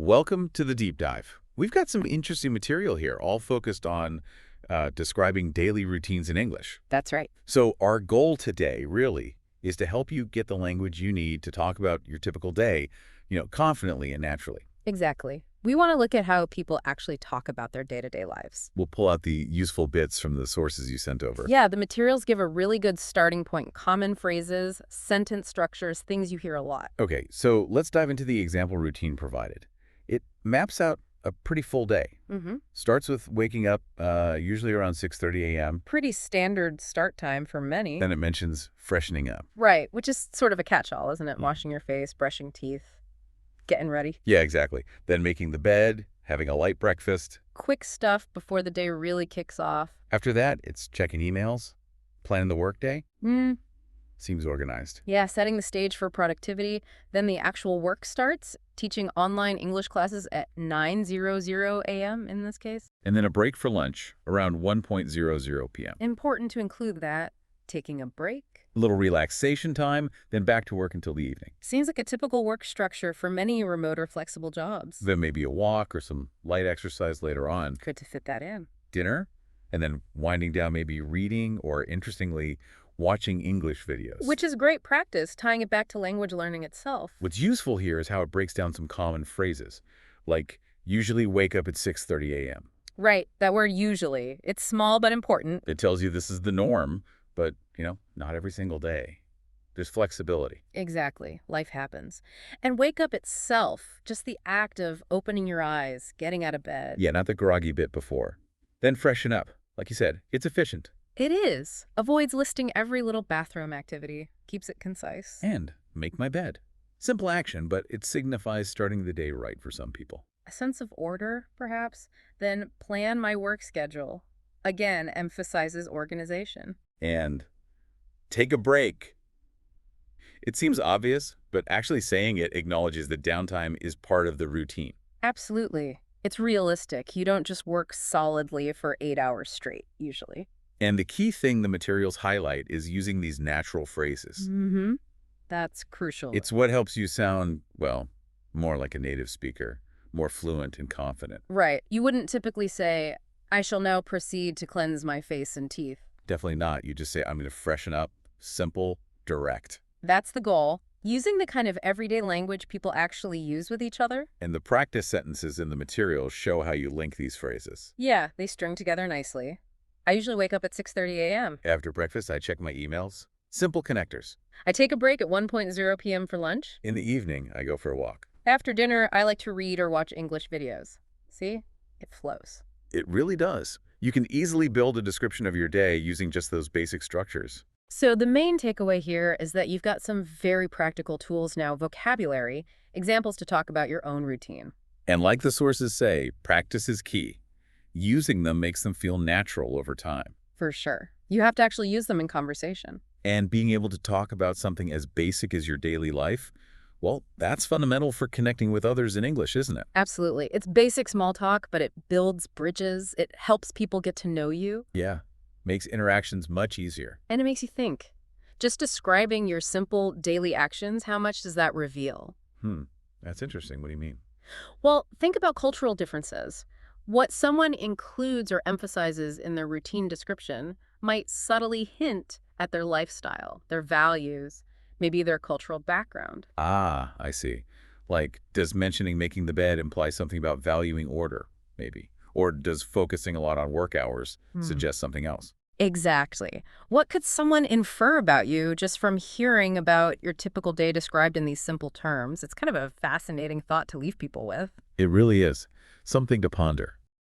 Welcome to the deep dive. We've got some interesting material here, all focused on describing daily routines in English. That's right. So our goal today, really, is to help you get the language you need to talk about your typical day, confidently and naturally. Exactly. We want to look at how people actually talk about their day-to-day lives. We'll pull out the useful bits from the sources you sent over. Yeah, the materials give a really good starting point. Common phrases, sentence structures, things you hear a lot. Okay, so let's dive into the example routine provided. It maps out a pretty full day. Starts with waking up usually around 6:30 a.m. Pretty standard start time for many. Then it mentions freshening up. Right, which is sort of a catch-all, isn't it? Washing your face, brushing teeth, getting ready. Yeah, exactly. Then making the bed, having a light breakfast. Quick stuff before the day really kicks off. After that, it's checking emails, planning the workday. Seems organized. Yeah, setting the stage for productivity. Then the actual work starts, teaching online English classes at 9:00 a.m. in this case. And then a break for lunch around 1:00 p.m. Important to include that. Taking a break. A little relaxation time, then back to work until the evening. Seems like a typical work structure for many remote or flexible jobs. Then maybe a walk or some light exercise later on. Good to fit that in. Dinner, and then winding down maybe reading or, interestingly, watching English videos. Which is great practice, tying it back to language learning itself. What's useful here is how it breaks down some common phrases, like usually wake up at 6:30 a.m. Right, that word usually. It's small but important. It tells you this is the norm, but, not every single day. There's flexibility. Exactly. Life happens. And wake up itself, just the act of opening your eyes, getting out of bed. Yeah, not the groggy bit before. Then freshen up. Like you said, it's efficient. It is. Avoids listing every little bathroom activity. Keeps it concise. And make my bed. Simple action, but it signifies starting the day right for some people. A sense of order, perhaps. Then plan my work schedule. Again, emphasizes organization. And take a break. It seems obvious, but actually saying it acknowledges that downtime is part of the routine. Absolutely. It's realistic. You don't just work solidly for 8 hours straight, usually. And the key thing the materials highlight is using these natural phrases. That's crucial. It's what helps you sound, well, more like a native speaker, more fluent and confident. Right. You wouldn't typically say, I shall now proceed to cleanse my face and teeth. Definitely not. You just say, I'm going to freshen up. Simple, direct. That's the goal. Using the kind of everyday language people actually use with each other. And the practice sentences in the materials show how you link these phrases. Yeah, they string together nicely. I usually wake up at 6:30 a.m. After breakfast, I check my emails. Simple connectors. I take a break at 1:00 p.m. for lunch. In the evening, I go for a walk. After dinner, I like to read or watch English videos. See? It flows. It really does. You can easily build a description of your day using just those basic structures. So the main takeaway here is that you've got some very practical tools now, vocabulary, examples to talk about your own routine. And like the sources say, practice is key. Using them makes them feel natural over time. For sure. You have to actually use them in conversation. And being able to talk about something as basic as your daily life, well, that's fundamental for connecting with others in English, isn't it? Absolutely. It's basic small talk, but it builds bridges. It helps people get to know you. Yeah. Makes interactions much easier. And it makes you think. Just describing your simple daily actions, how much does that reveal? That's interesting. What do you mean? Well, think about cultural differences. What someone includes or emphasizes in their routine description might subtly hint at their lifestyle, their values, maybe their cultural background. Ah, I see. Like, does mentioning making the bed imply something about valuing order, maybe? Or does focusing a lot on work hours suggest something else? Exactly. What could someone infer about you just from hearing about your typical day described in these simple terms? It's kind of a fascinating thought to leave people with. It really is. Something to ponder.